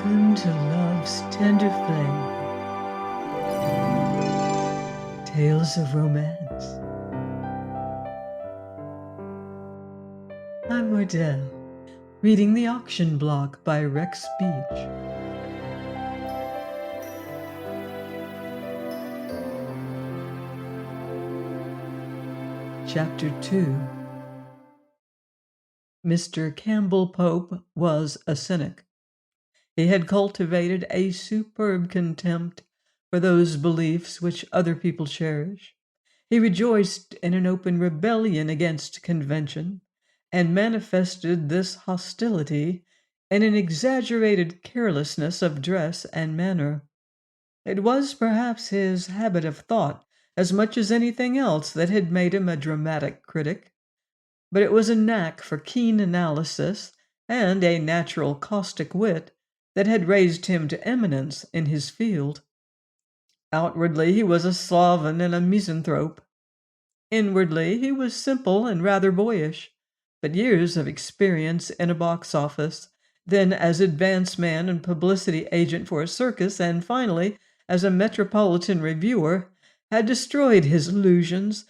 Welcome to Love's Tender Flame, Tales of Romance. I'm Wardell, reading The Auction Block by Rex Beach. Chapter 2. Mr. Campbell Pope was a cynic. He had cultivated a superb contempt for those beliefs which other people cherish. He rejoiced in an open rebellion against convention, and manifested this hostility in an exaggerated carelessness of dress and manner. It was perhaps his habit of thought, as much as anything else, that had made him a dramatic critic, but it was a knack for keen analysis and a natural caustic wit that had raised him to eminence in his field. Outwardly he was a sloven and a misanthrope. Inwardly he was simple and rather boyish, but years of experience in a box office, then as advance man and publicity agent for a circus, and finally as a metropolitan reviewer, had destroyed his illusions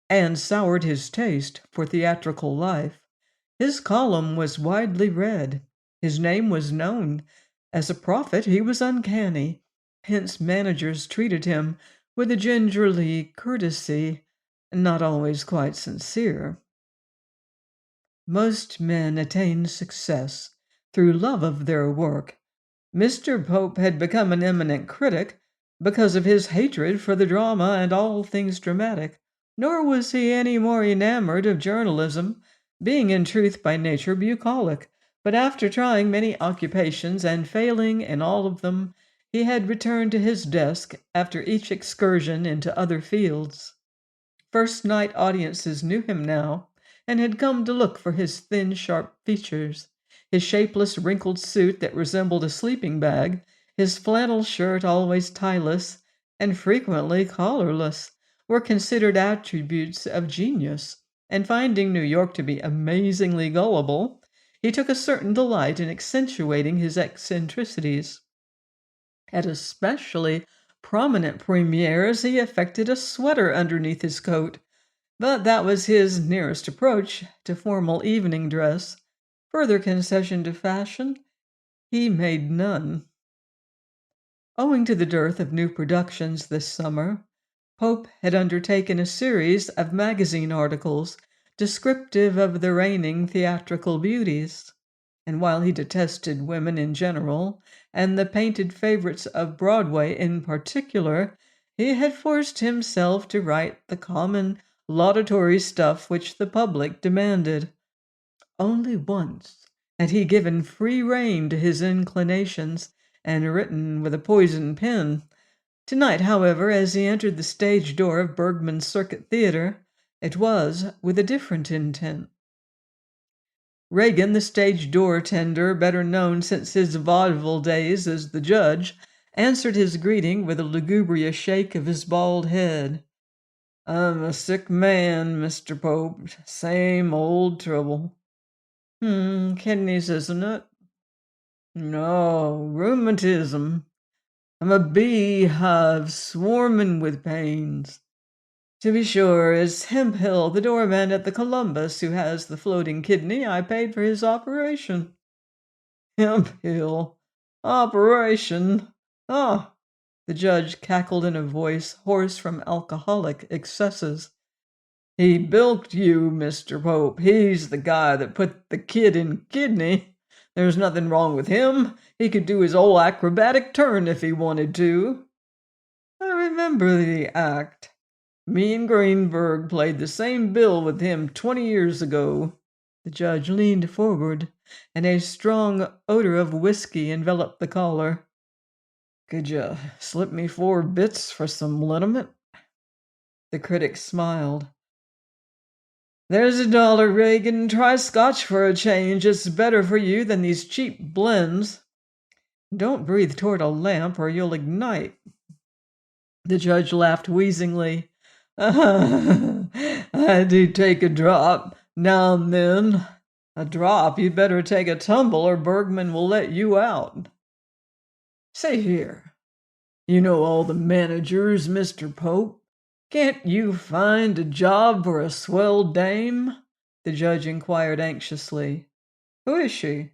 and soured his taste for theatrical life. His column was widely read. His name was known. As a prophet, he was uncanny. Hence managers treated him with a gingerly courtesy, not always quite sincere. Most men attain success through love of their work. Mr. Pope had become an eminent critic because of his hatred for the drama and all things dramatic, nor was he any more enamored of journalism, being in truth by nature bucolic. But after trying many occupations and failing in all of them, he had returned to his desk after each excursion into other fields. First-night audiences knew him now, and had come to look for his thin, sharp features, his shapeless, wrinkled suit that resembled a sleeping bag, his flannel shirt always tieless and frequently collarless, were considered attributes of genius, and finding New York to be amazingly gullible, he took a certain delight in accentuating his eccentricities. At especially prominent premieres he affected a sweater underneath his coat, but that was his nearest approach to formal evening dress. Further concession to fashion he made none. Owing to the dearth of new productions this summer, Pope had undertaken a series of magazine articles descriptive of the reigning theatrical beauties, and while he detested women in general, and the painted favorites of Broadway in particular, he had forced himself to write the common laudatory stuff which the public demanded. Only once had he given free rein to his inclinations and written with a poisoned pen. Tonight, however, as he entered the stage door of Bergman's Circuit Theater, it was with a different intent. Reagan, the stage door tender, better known since his vaudeville days as the judge, answered his greeting with a lugubrious shake of his bald head. "I'm a sick man, Mr. Pope. Same old trouble." Kidneys, isn't it?" "No, rheumatism. I'm a beehive swarming with pains." "To be sure, it's Hemphill, the doorman at the Columbus, who has the floating kidney. I paid for his operation." "Hemphill? Operation? Ah!" The judge cackled in a voice hoarse from alcoholic excesses. "He bilked you, Mr. Pope. He's the guy that put the kid in kidney. There's nothing wrong with him. He could do his old acrobatic turn if he wanted to." "I remember the act. Me and Greenberg played the same bill with him 20 years ago." The judge leaned forward, and a strong odor of whiskey enveloped the caller. "Could you slip me 4 bits for some liniment?" The critic smiled. "There's $1, Reagan. Try Scotch for a change. It's better for you than these cheap blends." "Don't breathe toward a lamp or you'll ignite." The judge laughed wheezingly. "I do take a drop now and then." "A drop? You'd better take a tumble or Bergman will let you out." Say here, you know all the managers, Mr. Pope. Can't you find a job for a swell dame? The judge inquired anxiously. Who is she?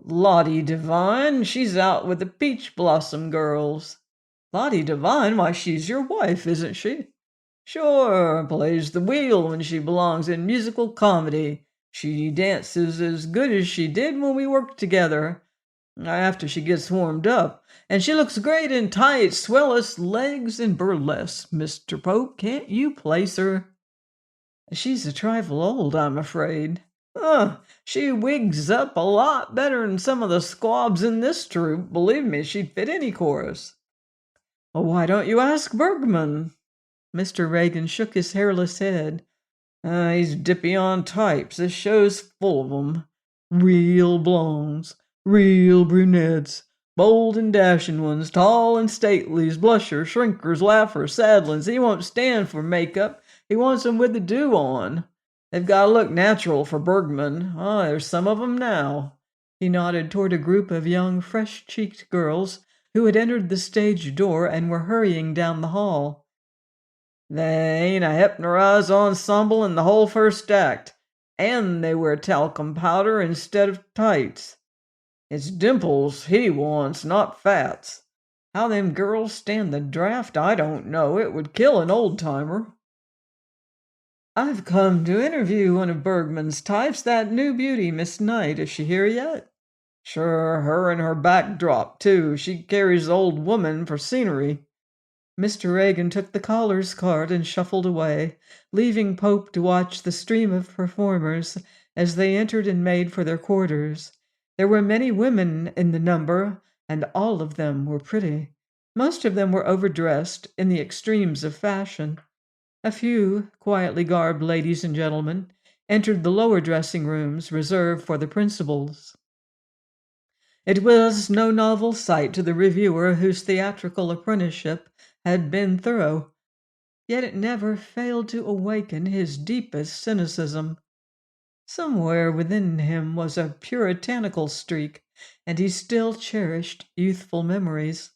Lottie Devine. She's out with the Peach Blossom girls. Lottie Devine? Why, she's your wife, isn't she? Sure, plays the wheel when she belongs in musical comedy. She dances as good as she did when we worked together. After she gets warmed up. And she looks great in tights, swellest legs, and burlesque. Mr. Pope, can't you place her? She's a trifle old, I'm afraid. She wigs up a lot better than some of the squabs in this troupe. Believe me, she'd fit any chorus. Well, why don't you ask Bergman? Mr. Reagan shook his hairless head. He's dippy on types. This show's full of 'em. Real blondes, real brunettes, bold and dashing ones, tall and stately's, blushers, shrinkers, laughers, saddlings. He won't stand for makeup. He wants 'em with the dew on. They've got to look natural for Bergman. There's some of 'em now. He nodded toward a group of young, fresh-cheeked girls who had entered the stage door and were hurrying down the hall. They ain't a hypnorized ensemble in the whole first act, and they wear talcum powder instead of tights. It's dimples he wants, not fats. How them girls stand the draft, I don't know. It would kill an old-timer. I've come to interview one of Bergman's types, that new beauty, Miss Knight. Is she here yet? Sure, her and her backdrop, too. She carries the old woman for scenery. Mr. Reagan took the caller's card and shuffled away, leaving Pope to watch the stream of performers as they entered and made for their quarters. There were many women in the number, and all of them were pretty. Most of them were overdressed in the extremes of fashion. A few quietly garbed ladies and gentlemen entered the lower dressing rooms reserved for the principals. It was no novel sight to the reviewer whose theatrical apprenticeship had been thorough, yet it never failed to awaken his deepest cynicism. Somewhere within him was a puritanical streak, and he still cherished youthful memories.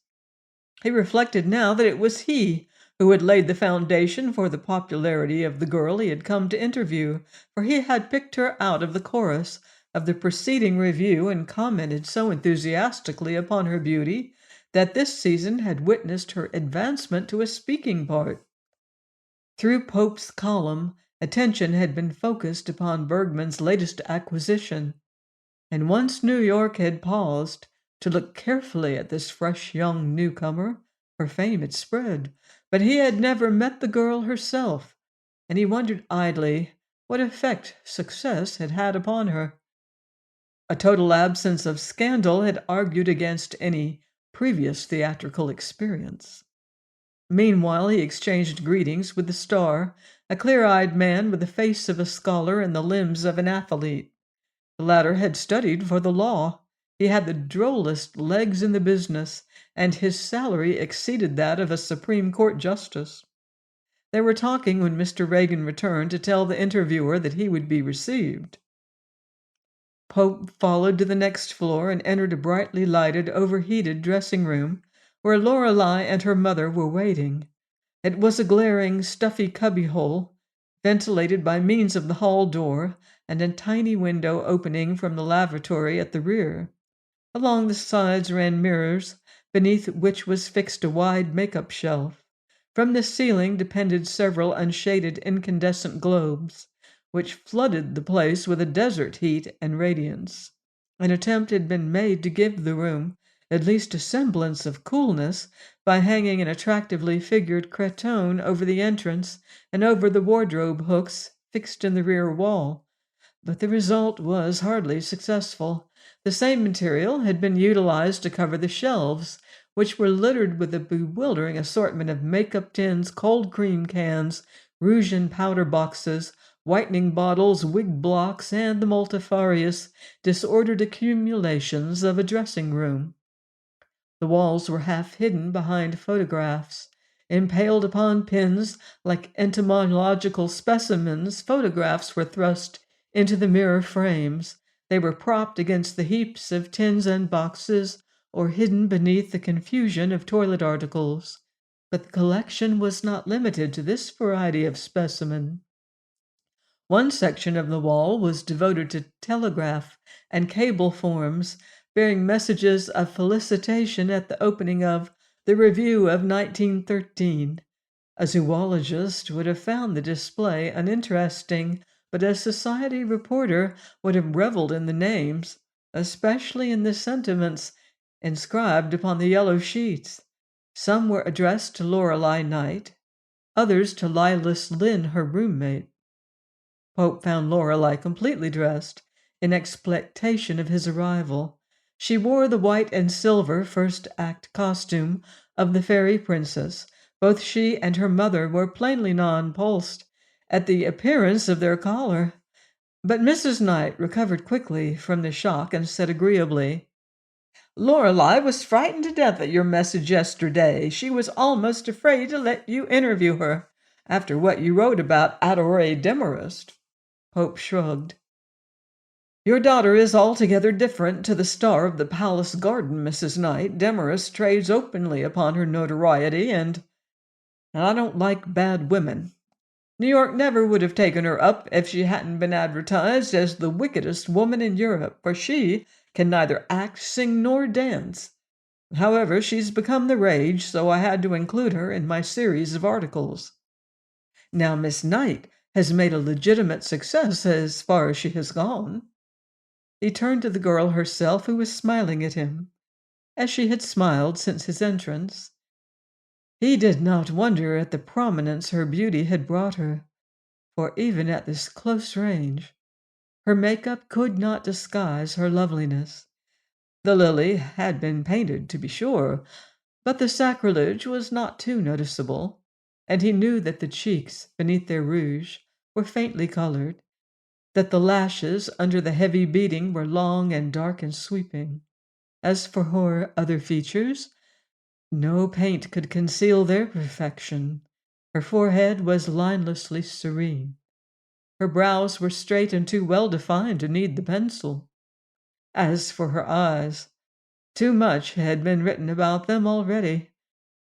He reflected now that it was he who had laid the foundation for the popularity of the girl he had come to interview, for he had picked her out of the chorus of the preceding review and commented so enthusiastically upon her beauty that this season had witnessed her advancement to a speaking part. Through Pope's column, attention had been focused upon Bergman's latest acquisition, and once New York had paused to look carefully at this fresh young newcomer, her fame had spread, but he had never met the girl herself, and he wondered idly what effect success had had upon her. A total absence of scandal had argued against any previous theatrical experience. Meanwhile, he exchanged greetings with the star, a clear-eyed man with the face of a scholar and the limbs of an athlete. The latter had studied for the law. He had the drollest legs in the business, and his salary exceeded that of a Supreme Court justice. They were talking when Mr. Reagan returned to tell the interviewer that he would be received. Pope followed to the next floor and entered a brightly lighted, overheated dressing room where Lorelei and her mother were waiting. It was a glaring, stuffy cubbyhole, ventilated by means of the hall door and a tiny window opening from the lavatory at the rear. Along the sides ran mirrors, beneath which was fixed a wide makeup shelf. From the ceiling depended several unshaded incandescent globes, which flooded the place with a desert heat and radiance. An attempt had been made to give the room at least a semblance of coolness by hanging an attractively figured cretonne over the entrance and over the wardrobe hooks fixed in the rear wall, but the result was hardly successful. The same material had been utilized to cover the shelves, which were littered with a bewildering assortment of makeup tins, cold cream cans, rouge and powder boxes, whitening bottles, wig blocks, and the multifarious, disordered accumulations of a dressing room. The walls were half hidden behind photographs. Impaled upon pins like entomological specimens, photographs were thrust into the mirror frames. They were propped against the heaps of tins and boxes or hidden beneath the confusion of toilet articles. But the collection was not limited to this variety of specimen. One section of the wall was devoted to telegraph and cable forms, bearing messages of felicitation at the opening of the Review of 1913. A zoologist would have found the display uninteresting, but a society reporter would have reveled in the names, especially in the sentiments inscribed upon the yellow sheets. Some were addressed to Lorelei Knight, others to Lilas Lynn, her roommate. Pope found Lorelei completely dressed, in expectation of his arrival. She wore the white and silver first act costume of the fairy princess. Both she and her mother were plainly nonplussed at the appearance of their caller. But Mrs. Knight recovered quickly from the shock and said agreeably, "Lorelei was frightened to death at your message yesterday. She was almost afraid to let you interview her, after what you wrote about Adore Demarest." Pope shrugged. "Your daughter is altogether different to the star of the palace garden, Mrs. Knight. Demarest trades openly upon her notoriety, and I don't like bad women. New York never would have taken her up if she hadn't been advertised as the wickedest woman in Europe, for she can neither act, sing, nor dance. However, she's become the rage, so I had to include her in my series of articles. Now, Miss Knight has made a legitimate success as far as she has gone." He turned to the girl herself, who was smiling at him, as she had smiled since his entrance. He did not wonder at the prominence her beauty had brought her, for even at this close range, her makeup could not disguise her loveliness. The lily had been painted, to be sure, but the sacrilege was not too noticeable, and he knew that the cheeks, beneath their rouge, were faintly colored, that the lashes under the heavy beading were long and dark and sweeping. As for her other features, no paint could conceal their perfection. Her forehead was linelessly serene. Her brows were straight and too well defined to need the pencil. As for her eyes, too much had been written about them already.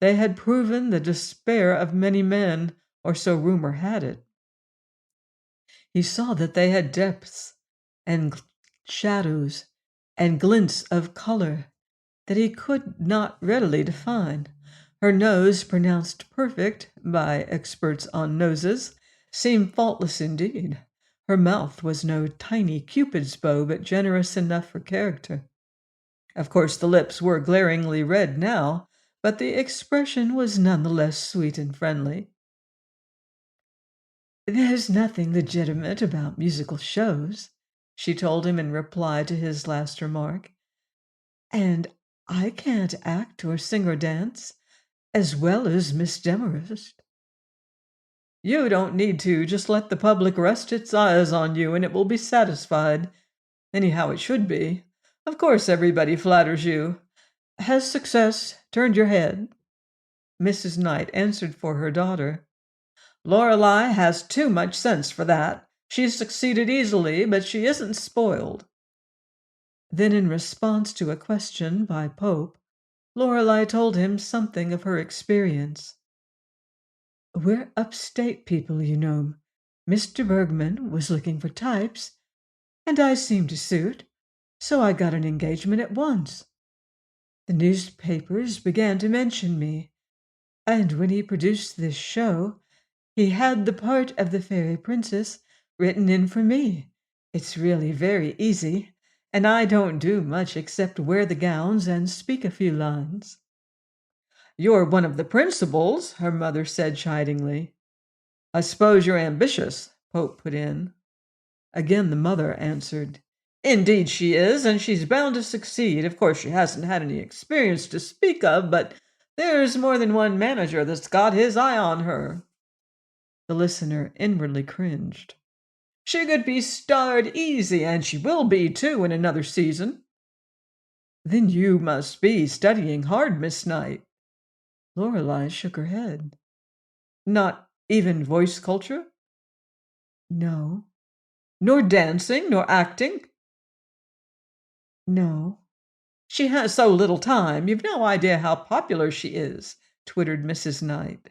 They had proven the despair of many men, or so rumor had it. He saw that they had depths and shadows and glints of color that he could not readily define. Her nose, pronounced perfect by experts on noses, seemed faultless indeed. Her mouth was no tiny Cupid's bow, but generous enough for character. Of course, the lips were glaringly red now, but the expression was none the less sweet and friendly. "There's nothing legitimate about musical shows," she told him in reply to his last remark. "And I can't act or sing or dance as well as Miss Demarest." "You don't need to. Just let the public rest its eyes on you, and it will be satisfied. Anyhow, it should be. Of course, everybody flatters you. Has success turned your head?" Mrs. Knight answered for her daughter. "Lorelei has too much sense for that. She's succeeded easily, but she isn't spoiled." Then, in response to a question by Pope, Lorelei told him something of her experience. "We're upstate people, you know. Mr. Bergman was looking for types, and I seemed to suit, so I got an engagement at once. The newspapers began to mention me, and when he produced this show, he had the part of the fairy princess written in for me. It's really very easy, and I don't do much except wear the gowns and speak a few lines." "You're one of the principals," her mother said chidingly. "I suppose you're ambitious," Pope put in. Again the mother answered, "Indeed she is, and she's bound to succeed. Of course she hasn't had any experience to speak of, but there's more than one manager that's got his eye on her." The listener inwardly cringed. "She could be starred easy, and she will be, too, in another season." "Then you must be studying hard, Miss Knight." Lorelei shook her head. "Not even voice culture?" "No." "Nor dancing, nor acting?" "No." She has so little time. You've no idea how popular she is, twittered Mrs. Knight.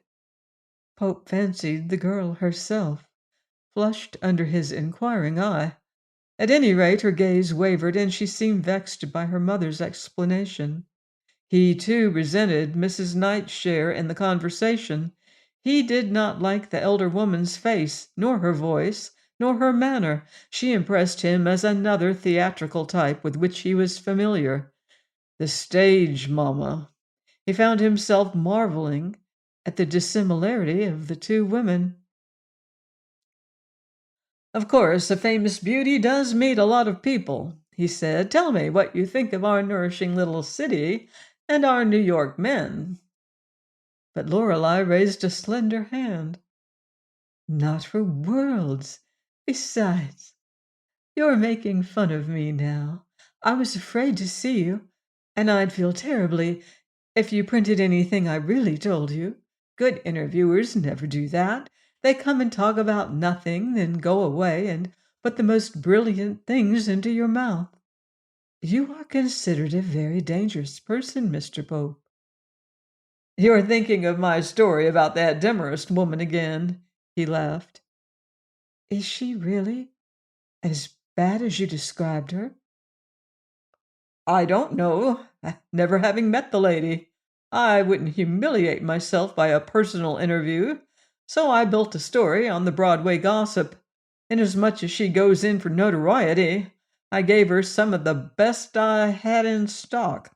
Pope fancied the girl herself flushed under his inquiring eye. At any rate, her gaze wavered, and she seemed vexed by her mother's explanation. He, too, resented Mrs. Knight's share in the conversation. He did not like the elder woman's face, nor her voice, nor her manner. She impressed him as another theatrical type with which he was familiar. The stage mama. He found himself marveling at the dissimilarity of the two women. Of course, a famous beauty does meet a lot of people, he said. Tell me what you think of our nourishing little city and our New York men. But Lorelei raised a slender hand. Not for worlds. Besides, you're making fun of me now. I was afraid to see you, and I'd feel terribly if you printed anything I really told you. Good interviewers never do that. They come and talk about nothing, then go away and put the most brilliant things into your mouth. You are considered a very dangerous person, Mr. Pope. You're thinking of my story about that Demarest woman again, he laughed. Is she really as bad as you described her? I don't know, never having met the lady. I wouldn't humiliate myself by a personal interview, so I built a story on the Broadway gossip. Inasmuch as she goes in for notoriety, I gave her some of the best I had in stock.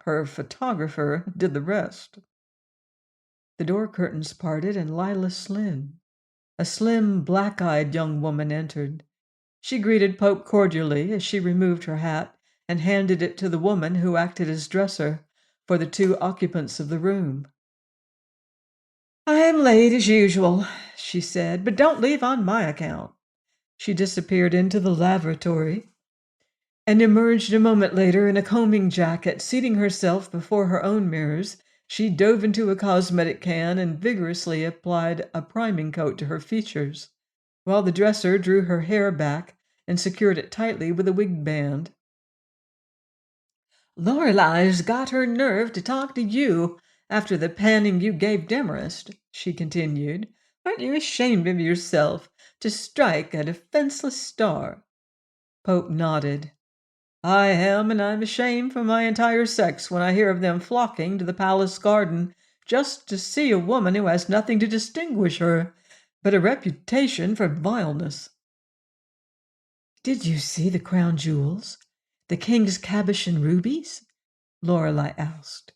Her photographer did the rest. The door curtains parted, and Lila Slynn, a slim, black-eyed young woman, entered. She greeted Pope cordially as she removed her hat and handed it to the woman who acted as dresser for the two occupants of the room. I am late as usual, she said, but don't leave on my account. She disappeared into the lavatory and emerged a moment later in a combing jacket. Seating herself before her own mirrors, she dove into a cosmetic can and vigorously applied a priming coat to her features, while the dresser drew her hair back and secured it tightly with a wig band. Lorelei's got her nerve to talk to you after the panning you gave Demarest, she continued. Aren't you ashamed of yourself to strike a defenseless star? Pope nodded. I am, and I'm ashamed for my entire sex when I hear of them flocking to the palace garden just to see a woman who has nothing to distinguish her but a reputation for vileness. Did you see the crown jewels? The king's Cabochon rubies? Lorelei asked.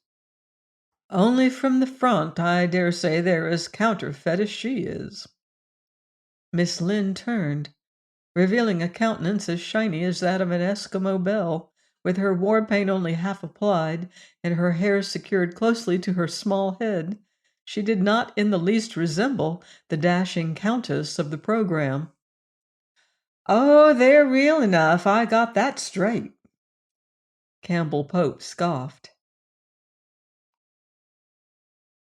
Only from the front. I dare say they're as counterfeit as she is. Miss Lynn turned, revealing a countenance as shiny as that of an Eskimo belle, with her war paint only half applied and her hair secured closely to her small head. She did not in the least resemble the dashing countess of the program. Oh, they're real enough. I got that straight. Campbell Pope scoffed.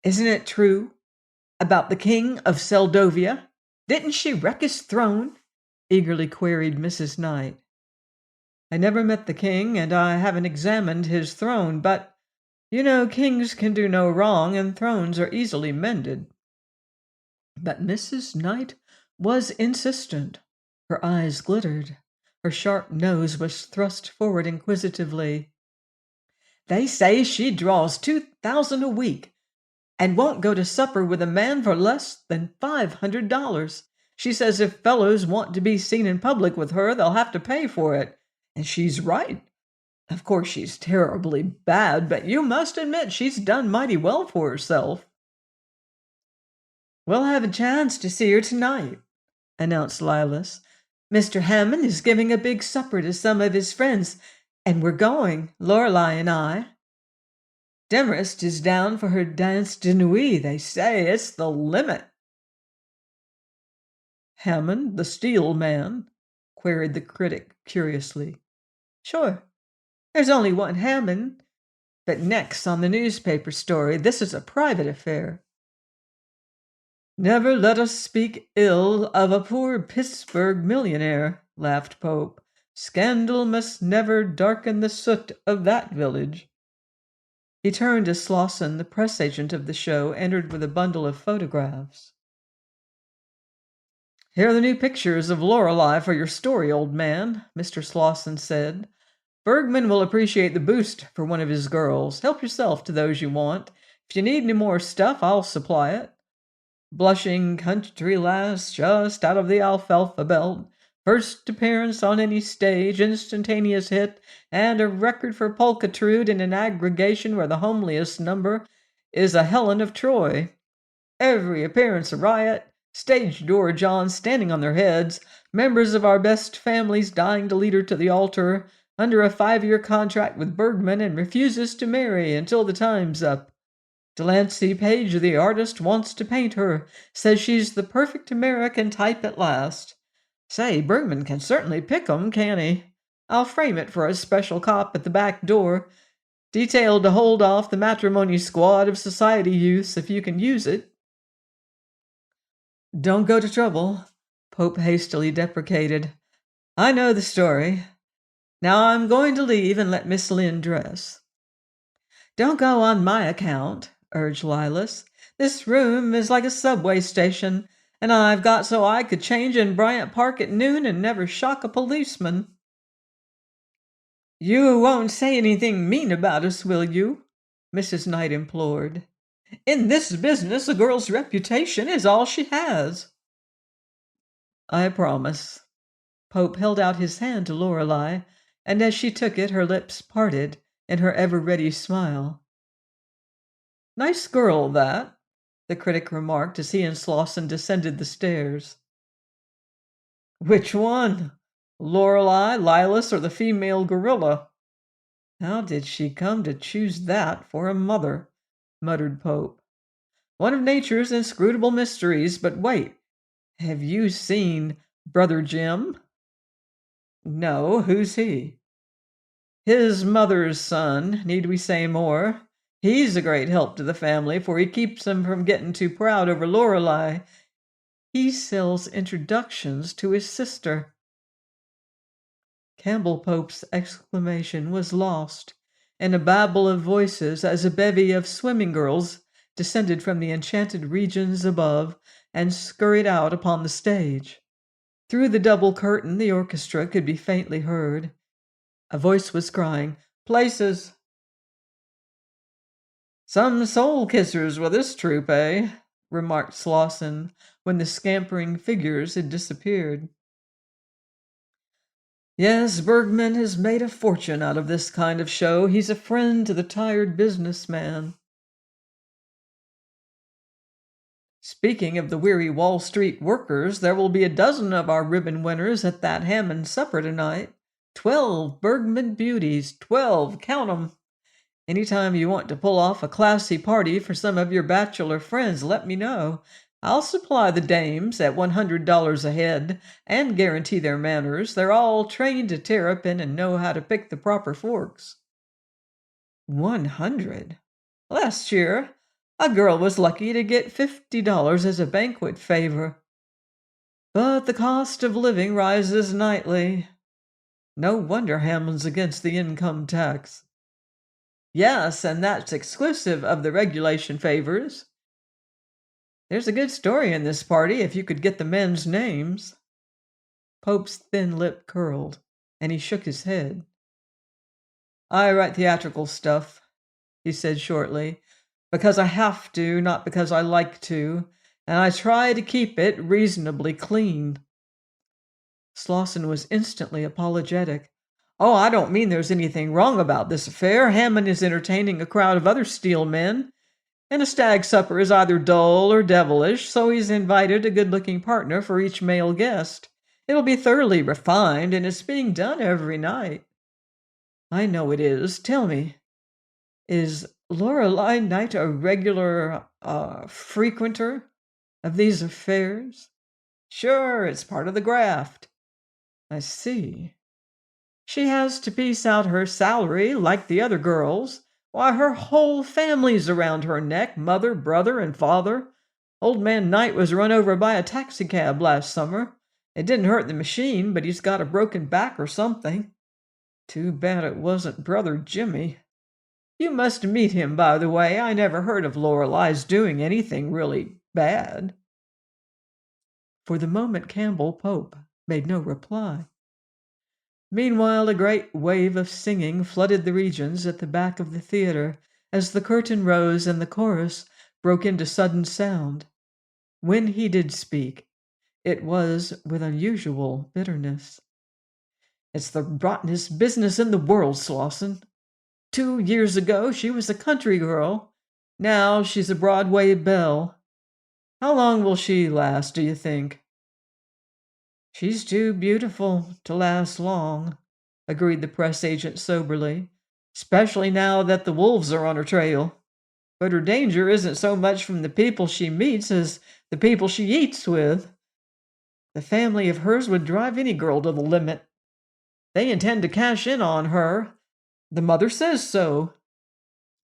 Isn't it true about the king of Seldovia? Didn't she wreck his throne? Eagerly queried Mrs. Knight. I never met the king, and I haven't examined his throne, but you know kings can do no wrong, and thrones are easily mended. But Mrs. Knight was insistent. Her eyes glittered. Her sharp nose was thrust forward inquisitively. They say she draws 2,000 a week and won't go to supper with a man for less than $500. She says if fellows want to be seen in public with her, they'll have to pay for it. And she's right. Of course, she's terribly bad, but you must admit she's done mighty well for herself. We'll have a chance to see her tonight, announced Lilas. Mr. Hammond is giving a big supper to some of his friends, and we're going, Lorelei and I. Demarest is down for her dance de nuit, they say. It's the limit. Hammond, the steel man? Queried the critic curiously. Sure. There's only one Hammond. But next on the newspaper story, this is a private affair. Never let us speak ill of a poor Pittsburgh millionaire, laughed Pope, Scandal must never darken the soot of that village." He turned as Slosson, the press agent of the show, entered with a bundle of photographs. "Here are the new pictures of Lorelei for your story, old man," Mr. Slosson said. "Bergman will appreciate the boost for one of his girls. Help yourself to those you want. If you need any more stuff, I'll supply it. Blushing country lass just out of the alfalfa belt. First appearance on any stage, instantaneous hit, and a record for pulchritude in an aggregation where the homeliest number is a Helen of Troy. Every appearance a riot, stage door Johns standing on their heads, members of our best families dying to lead her to the altar, under a 5-year contract with Bergman and refuses to marry until the time's up. Delancey Page, the artist, wants to paint her, says she's the perfect American type at last. Say, Bergman can certainly pick 'em, can't he? I'll frame it for a special cop at the back door, detailed to hold off the matrimony squad of society youths if you can use it." "Don't go to trouble," Pope hastily deprecated. "I know the story. Now I'm going to leave and let Miss Lynn dress." "Don't go on my account," urged Lilas. "This room is like a subway station, and I've got so I could change in Bryant Park at noon and never shock a policeman." "You won't say anything mean about us, will you?" Mrs. Knight implored. "In this business, a girl's reputation is all she has." "I promise." Pope held out his hand to Lorelei, and as she took it, her lips parted in her ever-ready smile. "Nice girl, that," the critic remarked as he and Slosson descended the stairs. "Which one? Lorelei, Lilas, or the female gorilla? How did she come to choose that for a mother?" muttered Pope. "One of nature's inscrutable mysteries. But wait, have you seen Brother Jim?" "No, who's he?" "His mother's son. Need we say more? He's a great help to the family, for he keeps them from getting too proud over Lorelei. He sells introductions to his sister." Campbell Pope's exclamation was lost in a babble of voices as a bevy of swimming girls descended from the enchanted regions above and scurried out upon the stage. Through the double curtain the orchestra could be faintly heard. A voice was crying, "Places!" "Some soul-kissers with this troupe, eh?" remarked Slosson when the scampering figures had disappeared. "Yes, Bergman has made a fortune out of this kind of show. He's a friend to the tired businessman." "Speaking of the weary Wall Street workers, there will be a dozen of our ribbon winners at that Hammond supper tonight. 12 Bergman beauties. 12, count 'em. Anytime you want to pull off a classy party for some of your bachelor friends, let me know. I'll supply the dames at $100 a head and guarantee their manners. They're all trained to terrapin and know how to pick the proper forks." 100? Last year, a girl was lucky to get $50 as a banquet favor. But the cost of living rises nightly. No wonder Hammond's against the income tax. "Yes, and that's exclusive of the regulation favors." "There's a good story in this party if you could get the men's names." Pope's thin lip curled, and he shook his head. "I write theatrical stuff," he said shortly, "because I have to, not because I like to, and I try to keep it reasonably clean." Slosson was instantly apologetic. "Oh, I don't mean there's anything wrong about this affair. Hammond is entertaining a crowd of other steel men, and a stag supper is either dull or devilish, so he's invited a good-looking partner for each male guest. It'll be thoroughly refined, and it's being done every night." "I know it is. Tell me, is Lorelei Knight a regular, frequenter of these affairs?" "Sure, it's part of the graft." "I see. She has to piece out her salary like the other girls. Why, her whole family's around her neck, mother, brother, and father. Old man Knight was run over by a taxicab last summer, It didn't hurt the machine, but he's got a broken back or something. Too bad it wasn't Brother Jimmy. You must meet him, by the way. I never heard of Lorelei's doing anything really bad." For the moment Campbell Pope made no reply. Meanwhile, a great wave of singing flooded the regions at the back of the theater as the curtain rose and the chorus broke into sudden sound. When he did speak, it was with unusual bitterness. "It's the rottenest business in the world, Slauson. 2 years ago she was a country girl. Now she's a Broadway belle. How long will she last, do you think?" "She's too beautiful to last long," agreed the press agent soberly, "especially now that the wolves are on her trail. But her danger isn't so much from the people she meets as the people she eats with. The family of hers would drive any girl to the limit. They intend to cash in on her. The mother says so.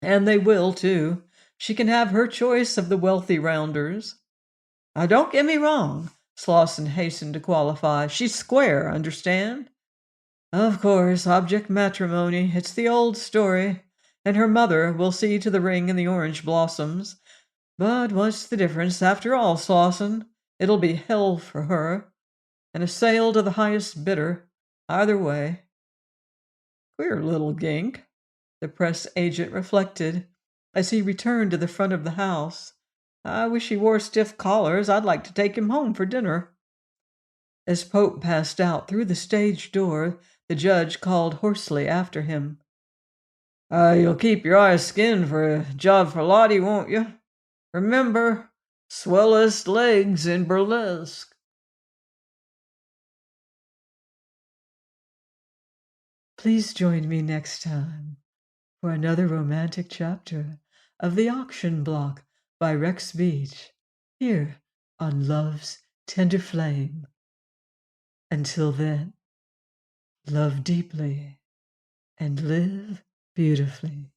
And they will, too. She can have her choice of the wealthy rounders. Don't get me wrong," Slauson hastened to qualify. "She's square, understand? Of course, object matrimony. It's the old story. And her mother will see to the ring and the orange blossoms. But what's the difference? After all, Slauson, it'll be hell for her. And a sale to the highest bidder. Either way." "Queer little gink," the press agent reflected as he returned to the front of the house. "I wish he wore stiff collars. I'd like to take him home for dinner." As Pope passed out through the stage door, the judge called hoarsely after him. "You'll keep your eyes skinned for a job for Lottie, won't you? Remember, swellest legs in burlesque." Please join me next time for another romantic chapter of The Auction Block by Rex Beach, here on Love's Tender Flame. Until then, love deeply and live beautifully.